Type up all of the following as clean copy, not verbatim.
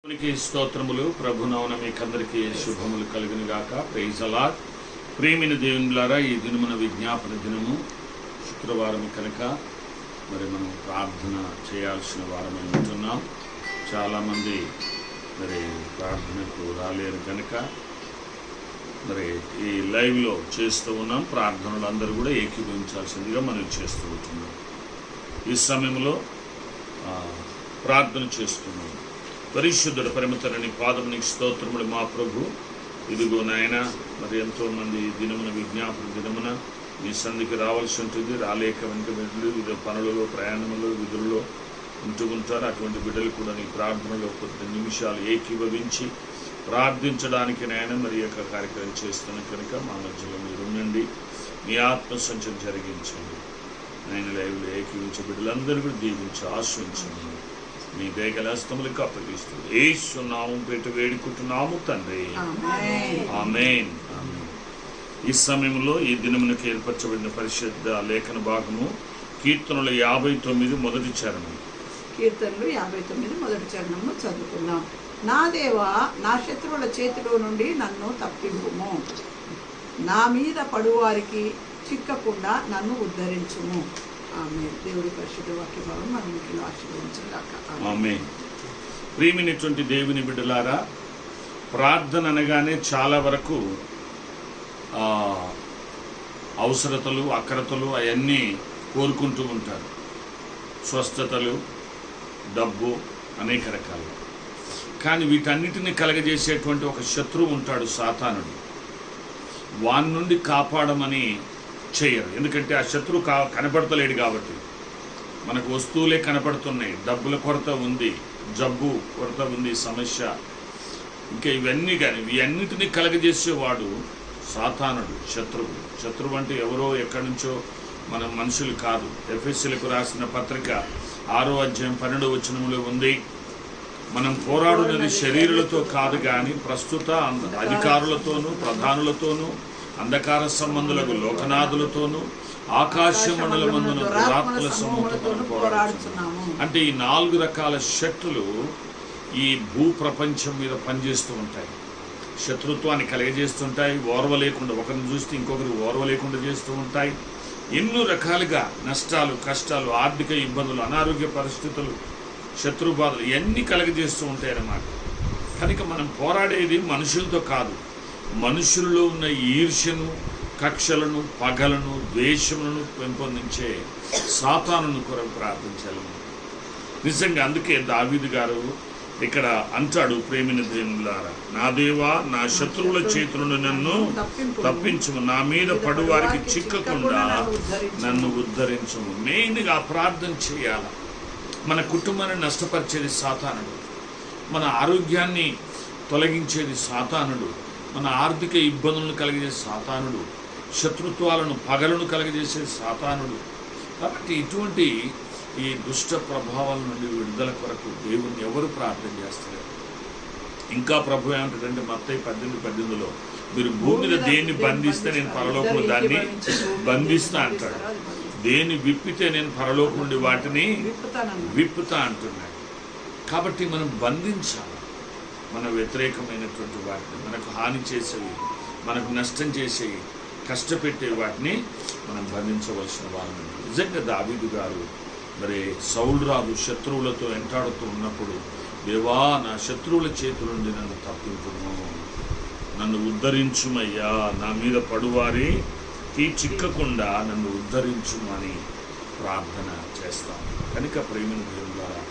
స్తోత్రములు. ప్రభునామమున మీకందరికీ శుభములు కలుగును గాక. Praise the Lord. ప్రియమైన దేవునిలారా, ఈ దినమున విజ్ఞాపన దినము, శుక్రవారం కనుక మరి మనం ప్రార్థన చేయాల్సిన వారమై ఉంటున్నాం. చాలామంది మరి ప్రార్థనకు రాలేరు కనుక మరి ఈ లైవ్లో చేస్తూ ఉన్నాం. ప్రార్థనలు అందరూ కూడా ఏకీభవించాల్సిందిగా మనం చేస్తూ ఉంటున్నాం. ఈ సమయంలో ప్రార్థన చేస్తున్నాం. పరిశుద్ధుడు పరమతండ్రి పాదమునికి స్తోత్రములు. మా ప్రభు, ఇదిగో నాయన, మరి ఎంతోమంది దినమున విజ్ఞాపన దినమున మీ సంధికి రావాల్సి ఉంటుంది. రాలేక వెంట బిడ్డలు వివిధ పనులలో, ప్రయాణంలో, విధుల్లో ఉంటూ ఉంటారు. అటువంటి బిడ్డలు కూడా నీ ప్రార్థనలో కొద్ది నిమిషాలు ఏకీభవించి ప్రార్థించడానికి నాయన మరి యొక్క కార్యక్రమం చేస్తున్న కనుక మా మధ్యలో మీరు ఉండండి. మీ ఆత్మ సంచలనం జరిగించండి. ఆయన లైవ్లో ఏకీవించే బిడ్డలందరూ కూడా దీవించి ఆశ్రయించండి. మీ దయగల హస్తములకు అప్పగిస్తుంది. యేసు నామమున పెట్టి వేడుకుంటున్నాము తండ్రి, ఆమేన్. ఈ సమయంలో ఈ దినమునకు ఏర్పరచబడిన పరిశుద్ధ లేఖన భాగము కీర్తనలు 59 మొదటి చరణం. కీర్తనలు 59 మొదటి చరణము చదువుకున్నాం. నా దేవా, నా శత్రువుల చేతిలో నుండి నన్ను తప్పింపుము, నా మీద పడువారికి చిక్కకుండా నన్ను ఉద్ధరించుము. ఆమేన్. దేవుడి పరిశుద్ధ వాక్య భాగం మనకి ఆశీర్వదించుగాక. ఆమేన్. ప్రియమైనటువంటి దేవుని బిడ్డలారా, ప్రార్థన అనగానే చాలా వరకు అవసరతలు, అక్రతలు అవన్నీ కోరుకుంటూ ఉంటారు. స్వస్థతలు, డబ్బు, అనేక రకాలు. కానీ వీటన్నిటిని కలగజేసేటువంటి ఒక శత్రువు ఉంటాడు, సాతానుడు. వాని నుండి కాపాడమని చేయరు. ఎందుకంటే ఆ శత్రువు కనపడతలేడు కాబట్టి. మనకు వస్తువులే కనపడుతున్నాయి. డబ్బుల కొరత ఉంది, జబ్బు కొరత ఉంది, సమస్య, ఇంకా ఇవన్నీ. కానీ ఇవన్నిటినీ కలగజేసేవాడు సాతానుడు, శత్రువు. శత్రువు అంటే ఎవరో ఎక్కడి నుంచో మన మనుషులు కాదు. ఎఫెసీయులకు రాసిన పత్రిక 6వ అధ్యాయం 12వ వచనంలో ఉంది, మనం పోరాడున్నది శరీరులతో కాదు కానీ ప్రస్తుత అధికారులతోనూ, ప్రధానులతోనూ, అంధకార సంబంధులకు లోకనాథులతోనూ, ఆకాశ మండలమందున దురాత్మల సమూహంతో పోరాడుతున్నాము. అంటే ఈ 4 రకాల శక్తులు ఈ భూ ప్రపంచం మీద పనిచేస్తూ ఉంటాయి. శత్రుత్వాన్ని కలిగజేస్తుంటాయి. ఓర్వ లేకుండా, ఒకరిని చూస్తే ఇంకొకరు ఓర్వ లేకుండా చేస్తూ ఉంటాయి. ఎన్నో రకాలుగా నష్టాలు, కష్టాలు, ఆర్థిక ఇబ్బందులు, అనారోగ్య పరిస్థితులు, శత్రు బాధలు ఇవన్నీ కలగజేస్తూ ఉంటాయి అన్నమాట. కనుక మనం పోరాడేది మనుషులతో కాదు. మనుషుల్లో ఉన్న ఈర్ష్యను, కక్షలను, పగలను, ద్వేషములను పెంపొందించే సాతానును కొరకు ప్రార్థించాలి. నిజంగా అందుకే దావీదు గారు ఇక్కడ అంటాడు, ప్రేమిన దేవులారా, నా దేవా, నా శత్రువుల చేతుల నుండి నన్ను తప్పించుము, నా మీద పడువారికి చిక్కకుండా నన్ను ఉద్ధరించుము. మెయిన్గా ప్రార్థన చేయాలి. మన కుటుంబాన్ని నష్టపరిచేది సాతానుడు, మన ఆరోగ్యాన్ని తొలగించేది సాతానుడు, మన ఆర్థిక ఇబ్బందులను కలిగజేసే సాతానుడు, శత్రుత్వాలను, పగలను కలిగజేసేది సాతానుడు. కాబట్టి ఇటువంటి ఈ దుష్ట ప్రభావాల నుండి విడుదల కొరకు దేవుణ్ణి ఎవరు ప్రార్థన చేస్తారు? ఇంకా ప్రభు ఏమంటాడంటే మత్తయి 18:18లో, మీరు భూమి మీద దేన్ని బంధిస్తే నేను పరలోకంలో దాన్ని బంధిస్తా అంటాడు. దేన్ని విప్పితే నేను పరలోకం నుండి వాటిని విప్పుతా అంటున్నాడు. కాబట్టి మనం బంధించాలి. మన వ్యతిరేకమైనటువంటి వాటిని, మనకు హాని చేసేవి, మనకు నష్టం చేసేవి, కష్టపెట్టే వాటిని మనం బంధించవలసిన వాళ్ళని. నిజంగా దావీదు గారు మరి సౌలు రాజు శత్రువులతో వెంటాడుతూ ఉన్నప్పుడు, దేవా, నా శత్రువుల చేతుల నుండి నన్ను తప్పించుము, నన్ను ఉద్ధరించుమయ్యా, నా మీద పడువారికి చిక్కకుండా నన్ను ఉద్ధరించుమని ప్రార్థన చేస్తాం. కనుక ప్రేమిన దేవులారా,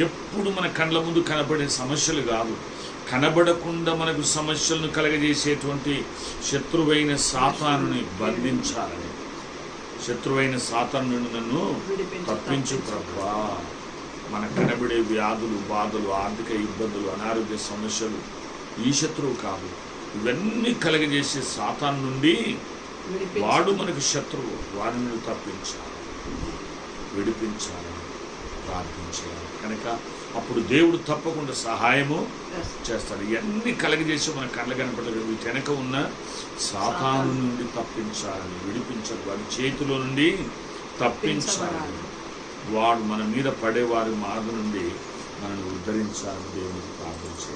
ఎప్పుడు మన కండ్ల ముందు కనబడే సమస్యలు కాదు, కనబడకుండా మనకు సమస్యలను కలగజేసేటువంటి శత్రువైన సాతానుని బంధించాలని, శత్రువైన సాతాను నుండి నన్ను తప్పించు ప్రభువా. మన కనబడే వ్యాధులు, బాధలు, ఆర్థిక ఇబ్బందులు, అనారోగ్య సమస్యలు ఈ శత్రువు కాదు. ఇవన్నీ కలగజేసే సాతాను నుండి వాడు మనకు శత్రువు. వారిని తప్పించాలి, విడిపించాలి, ప్రార్థించాలి. కనుక అప్పుడు దేవుడు తప్పకుండా సహాయము చేస్తాడు. ఇవన్నీ కలగజేసి మన కళ్ళ కనపడలేదు. వీటి వెనక ఉన్న సాతాను నుండి తప్పించాలని, విడిపించాలి, వారి చేతిలో నుండి తప్పించాలని, వాడు మన మీద పడే వారి మార్గం నుండి మనల్ని ఉద్ధరించాలని దేవునికి ప్రార్థించాలి.